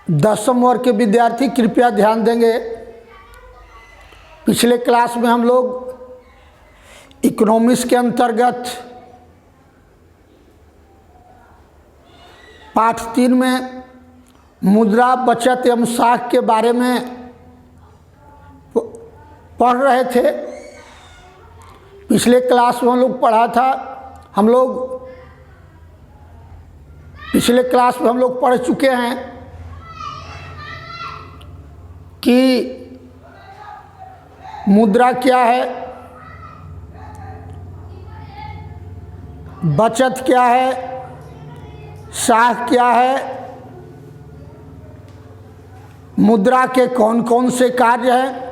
10वीं वर्ग के विद्यार्थी कृपया ध्यान देंगे। पिछले क्लास में हम लोग इकोनॉमिक्स के अंतर्गत पाठ 3 में मुद्रा, बचत एवं साख के बारे में पढ़ रहे थे। पिछले क्लास में हम लोग पढ़ चुके हैं कि मुद्रा क्या है, बचत क्या है, साख क्या है, मुद्रा के कौन कौन से कार्य हैं,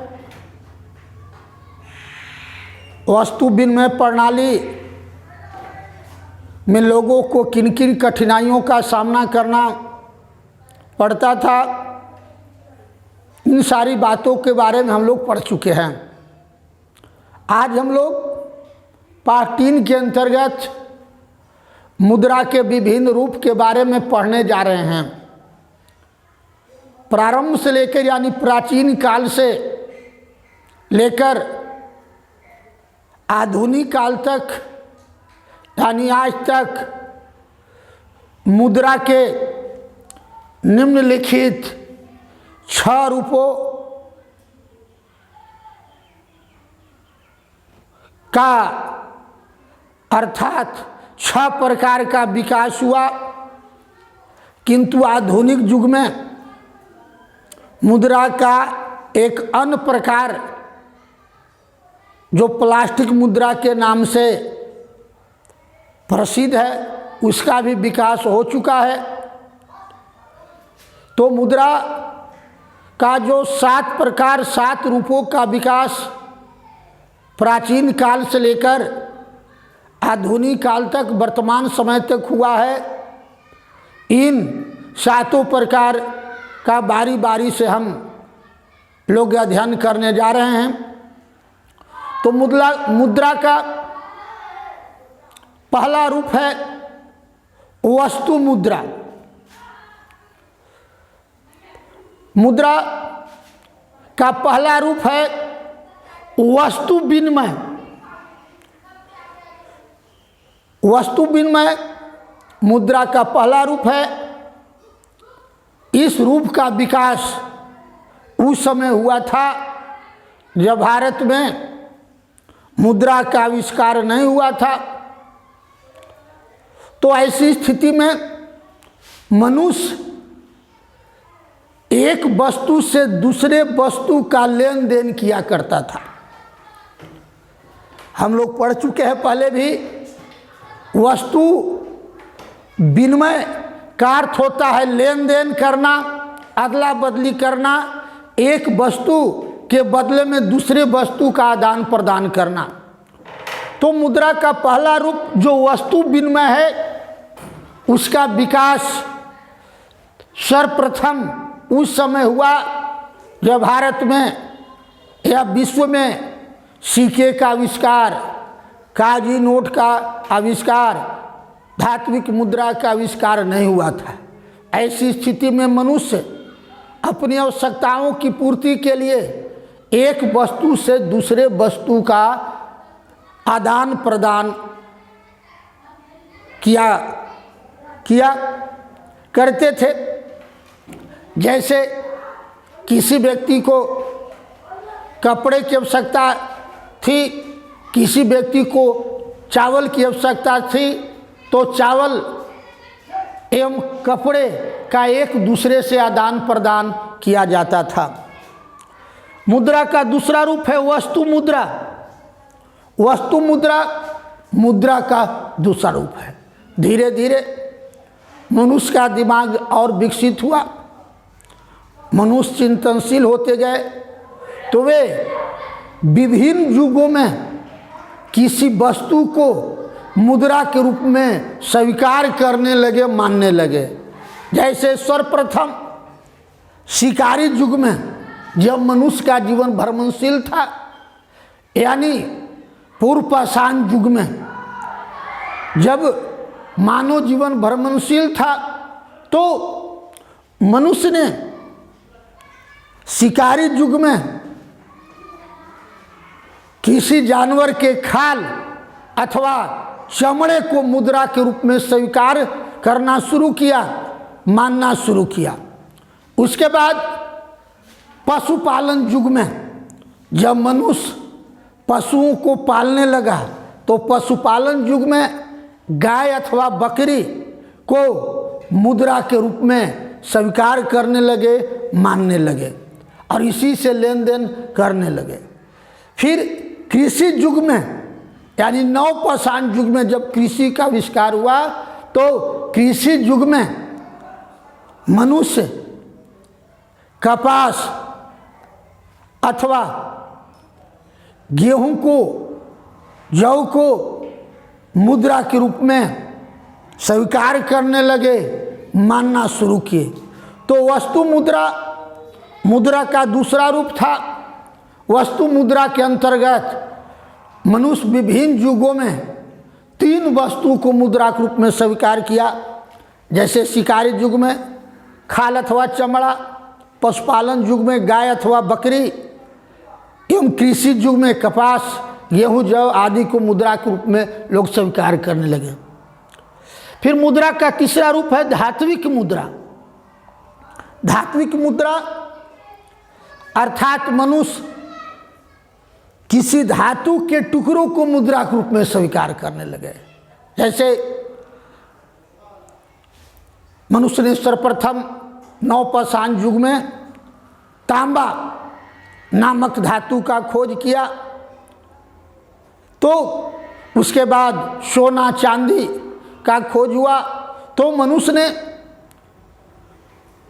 वस्तु विनिमय प्रणाली में लोगों को किन किन कठिनाइयों का सामना करना पड़ता था। इन सारी बातों के बारे में हम लोग पढ़ चुके हैं। आज हम लोग पाठ 3 के अंतर्गत मुद्रा के विभिन्न रूप के बारे में पढ़ने जा रहे हैं। प्रारंभ से लेकर यानी प्राचीन काल से लेकर आधुनिक काल तक यानी आज तक मुद्रा के निम्नलिखित 6 रूपों का अर्थात 6 प्रकार का विकास हुआ, किंतु आधुनिक युग में मुद्रा का एक अन्य प्रकार जो प्लास्टिक मुद्रा के नाम से प्रसिद्ध है, उसका भी विकास हो चुका है। तो मुद्रा का जो 7 प्रकार 7 रूपों का विकास प्राचीन काल से लेकर आधुनिक काल तक वर्तमान समय तक हुआ है, इन 7 प्रकार का बारी बारी से हम लोग अध्ययन करने जा रहे हैं। तो मुद्रा का पहला रूप है वस्तु मुद्रा। मुद्रा का पहला रूप है वस्तु विनिमय। वस्तु विनिमय मुद्रा का पहला रूप है। इस रूप का विकास उस समय हुआ था जब भारत में मुद्रा का आविष्कार नहीं हुआ था। तो ऐसी स्थिति में मनुष्य एक वस्तु से दूसरे वस्तु का लेन देन किया करता था। हम लोग पढ़ चुके हैं पहले भी, वस्तु विनिमय का अर्थ होता है लेन देन करना, अदला बदली करना, एक वस्तु के बदले में दूसरे वस्तु का आदान प्रदान करना। तो मुद्रा का पहला रूप जो वस्तु विनिमय है, उसका विकास सर्वप्रथम उस समय हुआ जब भारत में या विश्व में सिक्के का आविष्कार, कागजी नोट का आविष्कार, धात्विक मुद्रा का आविष्कार नहीं हुआ था। ऐसी स्थिति में मनुष्य अपनी आवश्यकताओं की पूर्ति के लिए एक वस्तु से दूसरे वस्तु का आदान प्रदान किया करते थे। जैसे किसी व्यक्ति को कपड़े की आवश्यकता थी, किसी व्यक्ति को चावल की आवश्यकता थी, तो चावल एवं कपड़े का एक दूसरे से आदान प्रदान किया जाता था। मुद्रा का दूसरा रूप है वस्तु मुद्रा। वस्तु मुद्रा मुद्रा का दूसरा रूप है। धीरे धीरे मनुष्य का दिमाग और विकसित हुआ, मनुष्य चिंतनशील होते गए, तो वे विभिन्न युगों में किसी वस्तु को मुद्रा के रूप में स्वीकार करने लगे, मानने लगे। जैसे सर्वप्रथम शिकारी युग में जब मनुष्य का जीवन भ्रमणशील था, यानी पूर्व पाषाण युग में जब मानव जीवन भ्रमणशील था, तो मनुष्य ने शिकारी युग में किसी जानवर के खाल अथवा चमड़े को मुद्रा के रूप में स्वीकार करना शुरू किया, मानना शुरू किया। उसके बाद पशुपालन युग में जब मनुष्य पशुओं को पालने लगा तो पशुपालन युग में गाय अथवा बकरी को मुद्रा के रूप में स्वीकार करने लगे, मानने लगे और इसी से लेन देन करने लगे। फिर कृषि युग में यानी नवपाषाण युग में जब कृषि का आविष्कार हुआ तो कृषि युग में मनुष्य कपास अथवा गेहूं को, जौ को मुद्रा के रूप में स्वीकार करने लगे, मानना शुरू किए। तो वस्तु मुद्रा का दूसरा रूप था। वस्तु मुद्रा के अंतर्गत मनुष्य विभिन्न युगों में 3 वस्तुओं को मुद्रा के रूप में स्वीकार किया, जैसे शिकारी युग में खाल अथवा चमड़ा, पशुपालन युग में गाय अथवा बकरी एवं कृषि युग में कपास, गेहूं, जौ आदि को मुद्रा के रूप में लोग स्वीकार करने लगे। फिर मुद्रा का तीसरा रूप है धात्विक मुद्रा। धात्विक मुद्रा अर्थात मनुष्य किसी धातु के टुकड़ों को मुद्रा के रूप में स्वीकार करने लगे। जैसे मनुष्य ने सर्वप्रथम नवपाषाण युग में तांबा नामक धातु का खोज किया, तो उसके बाद सोना चांदी का खोज हुआ, तो मनुष्य ने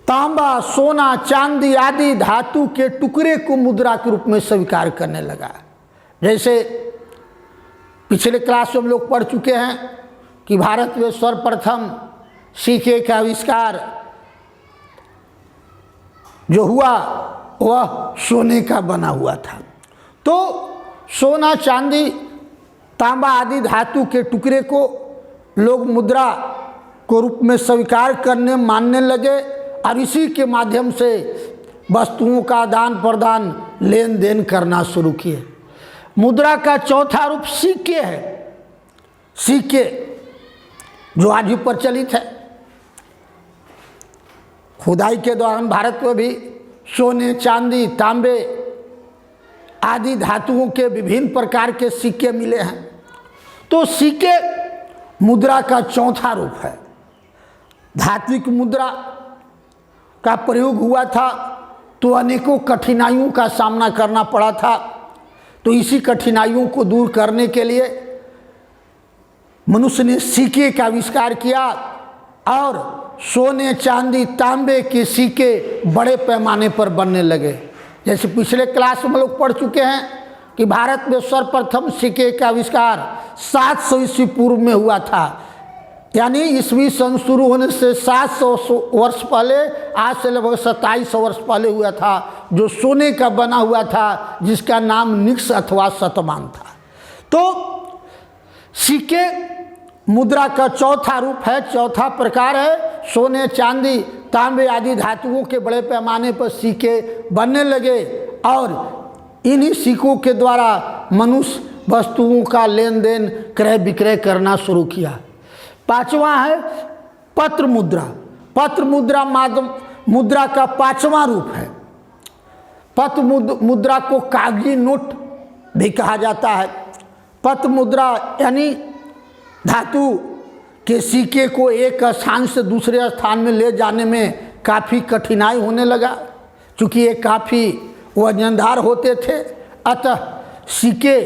तांबा, सोना, चांदी आदि धातु के टुकड़े को मुद्रा के रूप में स्वीकार करने लगा। जैसे पिछले क्लास में हम लोग पढ़ चुके हैं कि भारत में सर्वप्रथम सिक्के का आविष्कार जो हुआ वह सोने का बना हुआ था। तो सोना, चांदी, तांबा आदि धातु के टुकड़े को लोग मुद्रा को रूप में स्वीकार करने, मानने लगे और इसी के माध्यम से वस्तुओं का आदान प्रदान, लेन देन करना शुरू किए। मुद्रा का चौथा रूप सिक्के है। सिक्के जो आज भी प्रचलित है, खुदाई के दौरान भारत में भी सोने, चांदी, तांबे आदि धातुओं के विभिन्न प्रकार के सिक्के मिले हैं। तो सिक्के मुद्रा का चौथा रूप है। धात्विक मुद्रा का प्रयोग हुआ था तो अनेकों कठिनाइयों का सामना करना पड़ा था। तो इसी कठिनाइयों को दूर करने के लिए मनुष्य ने सिक्के का आविष्कार किया और सोने, चांदी, तांबे के सिक्के बड़े पैमाने पर बनने लगे। जैसे पिछले क्लास में लोग पढ़ चुके हैं कि भारत में सर्वप्रथम सिक्के का आविष्कार 700 ईस्वी पूर्व में हुआ था, यानी ईस्वी सन शुरू होने से 700 वर्ष पहले, आज से लगभग 2700 वर्ष पहले हुआ था, जो सोने का बना हुआ था, जिसका नाम निक्स अथवा शतमान था। तो सिक्के मुद्रा का चौथा रूप है, चौथा प्रकार है। सोने, चांदी, तांबे आदि धातुओं के बड़े पैमाने पर सिक्के बनने लगे और इन्हीं सिक्कों के द्वारा मनुष्य वस्तुओं का लेन देन, क्रय विक्रय करना शुरू किया। पांचवा है पत्र मुद्रा। पत्र मुद्रा मुद्रा का पांचवा रूप है। पत्र मुद्रा को कागजी नोट भी कहा जाता है। पत्र मुद्रा यानी धातु के सिक्के को एक स्थान से दूसरे स्थान में ले जाने में काफ़ी कठिनाई होने लगा, चूँकि ये काफ़ी वजनदार होते थे। अतः सिक्के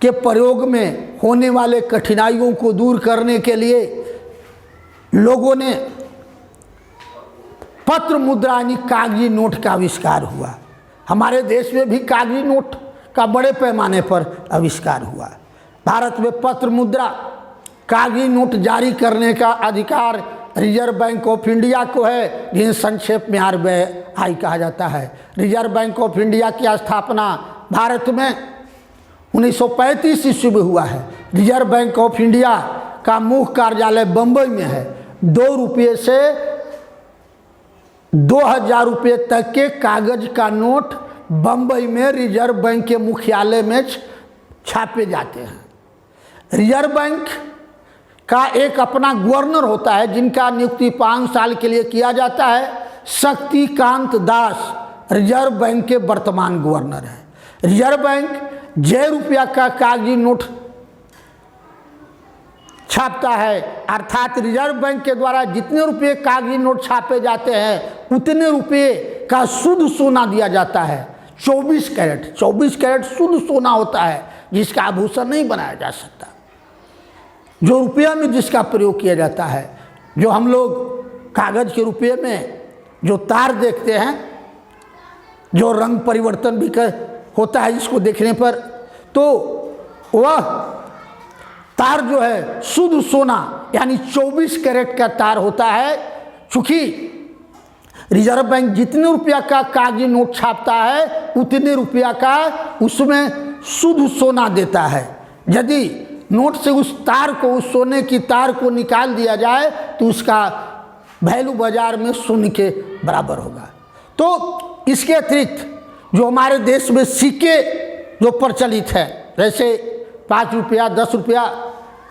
के प्रयोग में होने वाले कठिनाइयों को दूर करने के लिए लोगों ने पत्र मुद्रा यानी कागजी नोट का आविष्कार हुआ। हमारे देश में भी कागजी नोट का बड़े पैमाने पर आविष्कार हुआ। भारत में पत्र मुद्रा कागजी नोट जारी करने का अधिकार रिजर्व बैंक ऑफ इंडिया को है, जिन्हें संक्षेप में RBI कहा जाता है। रिजर्व बैंक ऑफ इंडिया की स्थापना भारत में 1935 ईस्वी में हुआ है। रिजर्व बैंक ऑफ इंडिया का मुख्य कार्यालय बम्बई में है। 2 रुपये से 2,000 रुपये तक के कागज का नोट बंबई में रिजर्व बैंक के मुख्यालय में छापे जाते हैं। रिजर्व बैंक का एक अपना गवर्नर होता है जिनका नियुक्ति 5 साल के लिए किया जाता है। शक्तिकांत दास रिजर्व बैंक के वर्तमान गवर्नर हैं। रिजर्व बैंक ₹1 का कागजी नोट छापता है, अर्थात रिजर्व बैंक के द्वारा जितने रुपये कागजी नोट छापे जाते हैं उतने रुपये का शुद्ध सोना दिया जाता है। 24 कैरेट शुद्ध सोना होता है जिसका आभूषण नहीं बनाया जा सकता, जो रुपया में जिसका प्रयोग किया जाता है। जो हम लोग कागज के रुपये में जो तार देखते हैं, जो रंग परिवर्तन भी होता है इसको देखने पर, तो वह तार जो है शुद्ध सोना यानी 24 कैरेट का तार होता है। चूंकि रिजर्व बैंक जितने रुपया का कागजी नोट छापता है उतने रुपया का उसमें शुद्ध सोना देता है। यदि नोट से उस तार को, उस सोने की तार को निकाल दिया जाए तो उसका वैल्यू बाजार में शून्य के बराबर होगा। तो इसके अतिरिक्त जो हमारे देश में सिक्के जो प्रचलित है, जैसे 5 रुपया 10 रुपया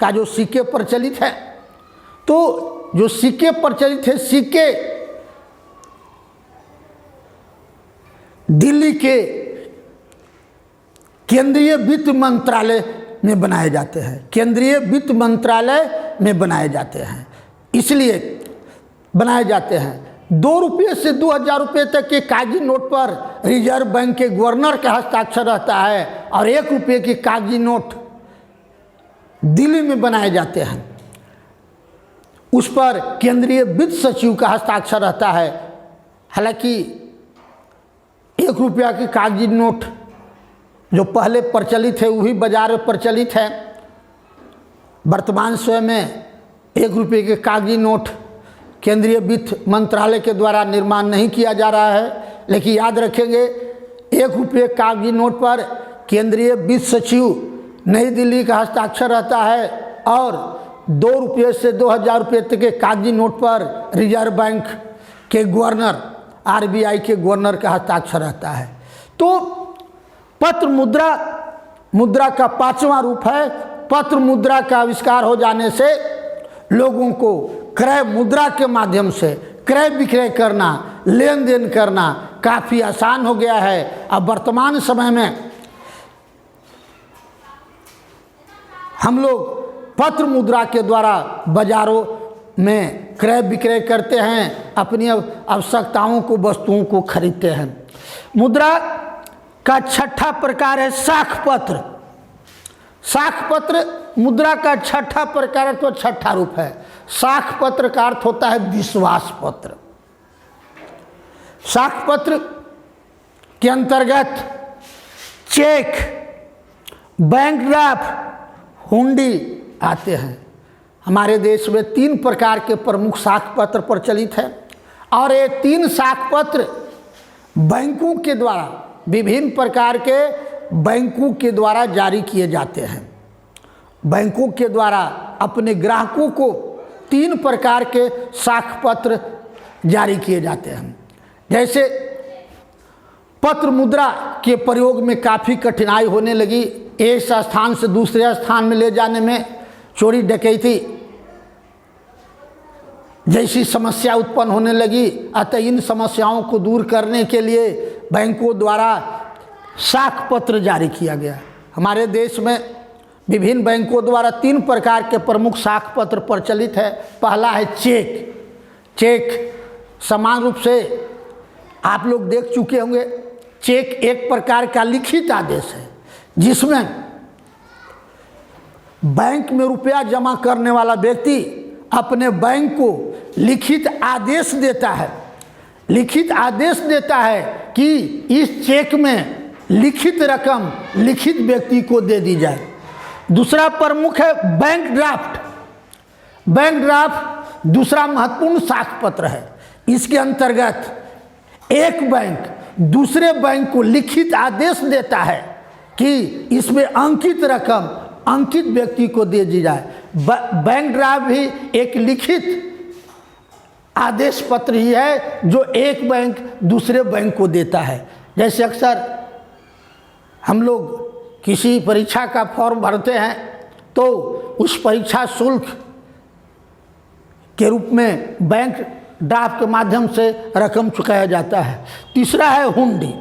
का जो सिक्के प्रचलित है, तो जो सिक्के प्रचलित है, सिक्के दिल्ली के केंद्रीय वित्त मंत्रालय में बनाए जाते हैं। केंद्रीय वित्त मंत्रालय में बनाए जाते हैं, इसलिए बनाए जाते हैं। 2 रुपये से 2,000 रुपये तक के कागजी नोट पर रिजर्व बैंक के गवर्नर का हस्ताक्षर रहता है और 1 रुपये के कागजी नोट दिल्ली में बनाए जाते हैं, उस पर केंद्रीय वित्त सचिव का हस्ताक्षर रहता है। हालांकि 1 रुपया के कागजी नोट जो पहले प्रचलित है वही बाजार में प्रचलित है। वर्तमान समय में 1 रुपये के कागजी नोट केंद्रीय वित्त मंत्रालय के द्वारा निर्माण नहीं किया जा रहा है, लेकिन याद रखेंगे 1 रुपये कागजी नोट पर केंद्रीय वित्त सचिव नई दिल्ली का हस्ताक्षर रहता है और 2 रुपये से 2,000 रुपये तक के कागजी नोट पर रिजर्व बैंक के गवर्नर, RBI के गवर्नर का हस्ताक्षर रहता है। तो पत्र मुद्रा का 5वां रूप है। पत्र मुद्रा का आविष्कार हो जाने से लोगों को क्रय मुद्रा के माध्यम से क्रय विक्रय करना, लेन देन करना काफ़ी आसान हो गया है। अब वर्तमान समय में हम लोग पत्र मुद्रा के द्वारा बाजारों में क्रय विक्रय करते हैं, अपनी आवश्यकताओं को, वस्तुओं को खरीदते हैं। मुद्रा का 6ठा प्रकार है साख पत्र। साख पत्र मुद्रा का 6ठा प्रकार है, तो 6ठा रूप है। साख पत्र का अर्थ होता है विश्वास पत्र। साख पत्र के अंतर्गत चेक, बैंक ड्राफ्ट, हुंडी आते हैं। हमारे देश में 3 प्रकार के प्रमुख साख पत्र प्रचलित हैं और ये 3 साख पत्र बैंकों के द्वारा, विभिन्न प्रकार के बैंकों के द्वारा जारी किए जाते हैं। बैंकों के द्वारा अपने ग्राहकों को 3 प्रकार के साख पत्र जारी किए जाते हैं। जैसे पत्र मुद्रा के प्रयोग में काफ़ी कठिनाई होने लगी। एक स्थान से दूसरे स्थान में ले जाने में चोरी डकैती जैसी समस्या उत्पन्न होने लगी। अतः इन समस्याओं को दूर करने के लिए बैंकों द्वारा साख पत्र जारी किया गया। हमारे देश में विभिन्न बैंकों द्वारा 3 प्रकार के प्रमुख साख पत्र प्रचलित है। पहला है चेक। चेक समान रूप से आप लोग देख चुके होंगे। चेक एक प्रकार का लिखित आदेश है जिसमें बैंक में रुपया जमा करने वाला व्यक्ति अपने बैंक को लिखित आदेश देता है। लिखित आदेश देता है कि इस चेक में लिखित रकम लिखित व्यक्ति को दे दी जाए। दूसरा प्रमुख है बैंक ड्राफ्ट। बैंक ड्राफ्ट दूसरा महत्वपूर्ण साख पत्र है। इसके अंतर्गत एक बैंक दूसरे बैंक को लिखित आदेश देता है कि इसमें अंकित रकम अंकित व्यक्ति को दे दी जाए। बैंक ड्राफ्ट भी एक लिखित आदेश पत्र ही है जो एक बैंक दूसरे बैंक को देता है। जैसे अक्सर हम लोग किसी परीक्षा का फॉर्म भरते हैं तो उस परीक्षा शुल्क के रूप में बैंक ड्राफ्ट के माध्यम से रकम चुकाया जाता है। तीसरा है हुंडी।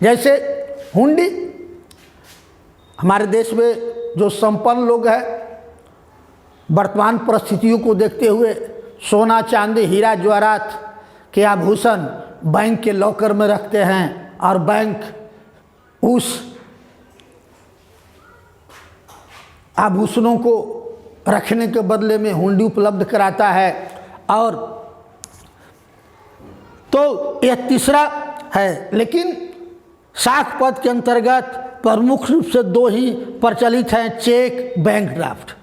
जैसे हुंडी हमारे देश में जो संपन्न लोग हैं वर्तमान परिस्थितियों को देखते हुए सोना चांदी हीरा जवाहरात के आभूषण बैंक के लॉकर में रखते हैं और बैंक उस आभूषणों को रखने के बदले में हुंडी उपलब्ध कराता है। और तो यह तीसरा है। लेकिन साख पद के अंतर्गत प्रमुख रूप से दो ही प्रचलित हैं, चेक, बैंक ड्राफ्ट।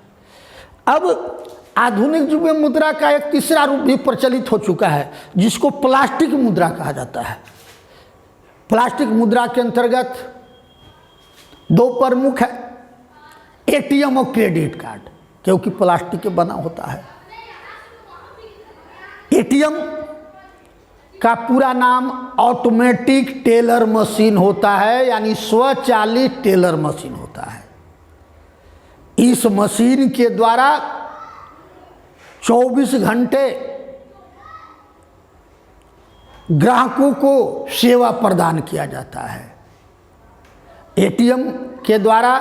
अब आधुनिक युग में मुद्रा का एक तीसरा रूप भी प्रचलित हो चुका है जिसको प्लास्टिक मुद्रा कहा जाता है। प्लास्टिक मुद्रा के अंतर्गत दो प्रमुख है, एटीएम और क्रेडिट कार्ड, क्योंकि प्लास्टिक के बना होता है। एटीएम का पूरा नाम ऑटोमेटिक टेलर मशीन होता है, यानी स्वचालित टेलर मशीन होता है। इस मशीन के द्वारा 24 घंटे ग्राहकों को सेवा प्रदान किया जाता है। एटीएम के द्वारा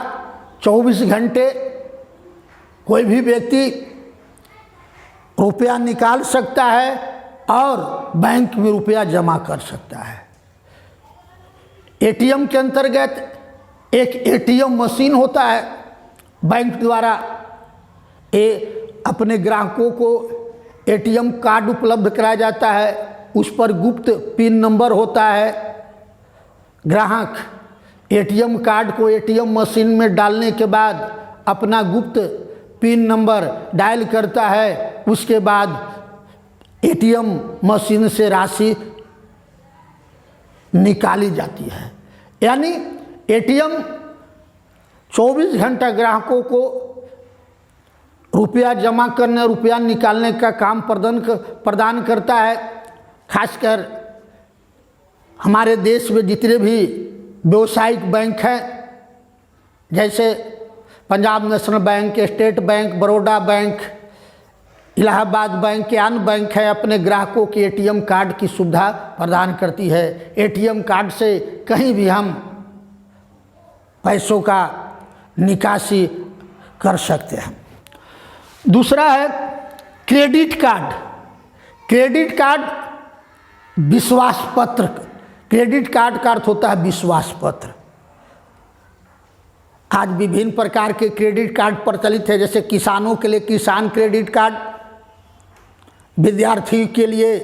24 घंटे कोई भी व्यक्ति रुपया निकाल सकता है और बैंक में रुपया जमा कर सकता है। एटीएम के अंतर्गत एक एटीएम मशीन होता है। बैंक द्वारा अपने ग्राहकों को एटीएम कार्ड उपलब्ध कराया जाता है, उस पर गुप्त पिन नंबर होता है। ग्राहक एटीएम कार्ड को एटीएम मशीन में डालने के बाद अपना गुप्त पिन नंबर डायल करता है, उसके बाद एटीएम मशीन से राशि निकाली जाती है। यानी एटीएम 24 घंटा ग्राहकों को रुपया जमा करने रुपया निकालने का काम प्रदान करता है। खासकर हमारे देश में जितने भी व्यावसायिक बैंक हैं, जैसे Punjab national bank, state bank, Baroda bank, Allahabad bank के अन्य बैंक है, अपने ग्राहकों की एटीएम कार्ड की सुविधा प्रदान करती है। एटीएम कार्ड से कहीं भी हम पैसों का निकासी कर सकते हैं। दूसरा है क्रेडिट कार्ड। क्रेडिट कार्ड विश्वास पत्र। क्रेडिट कार्ड का अर्थ होता है विश्वास पत्र। आज विभिन्न प्रकार के क्रेडिट कार्ड प्रचलित है, जैसे किसानों के लिए किसान क्रेडिट कार्ड, विद्यार्थी के लिए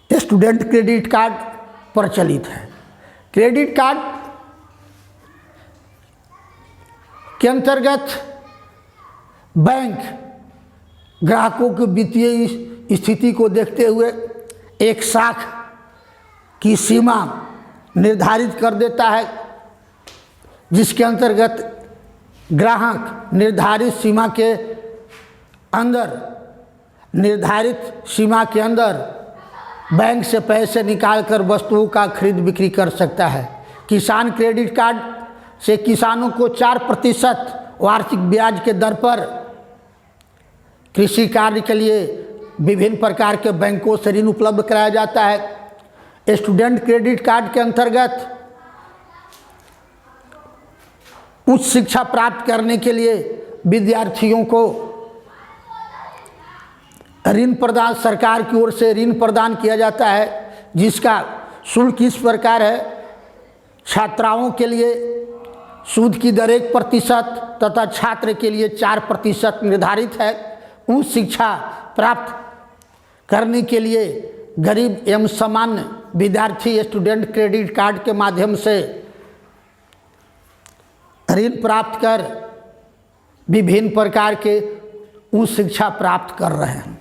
स्टूडेंट क्रेडिट कार्ड प्रचलित है। क्रेडिट कार्ड के अंतर्गत बैंक ग्राहकों की वित्तीय स्थिति को देखते हुए एक साख की सीमा निर्धारित कर देता है, जिसके अंतर्गत ग्राहक निर्धारित सीमा के अंदर बैंक से पैसे निकालकर वस्तुओं का खरीद बिक्री कर सकता है। किसान क्रेडिट कार्ड से किसानों को 4% वार्षिक ब्याज के दर पर कृषि कार्य के लिए विभिन्न प्रकार के बैंकों से ऋण उपलब्ध कराया जाता है। स्टूडेंट क्रेडिट कार्ड के अंतर्गत उच्च शिक्षा प्राप्त करने के लिए विद्यार्थियों को ऋण प्रदान, सरकार की ओर से ऋण प्रदान किया जाता है, जिसका शुल्क इस प्रकार है। छात्राओं के लिए सूद की दर 1% तथा छात्र के लिए 4% निर्धारित है। उच्च शिक्षा प्राप्त करने के लिए गरीब एवं सामान्य विद्यार्थी स्टूडेंट क्रेडिट कार्ड के माध्यम से ऋण प्राप्त कर विभिन्न प्रकार के उच्च शिक्षा प्राप्त कर रहे हैं।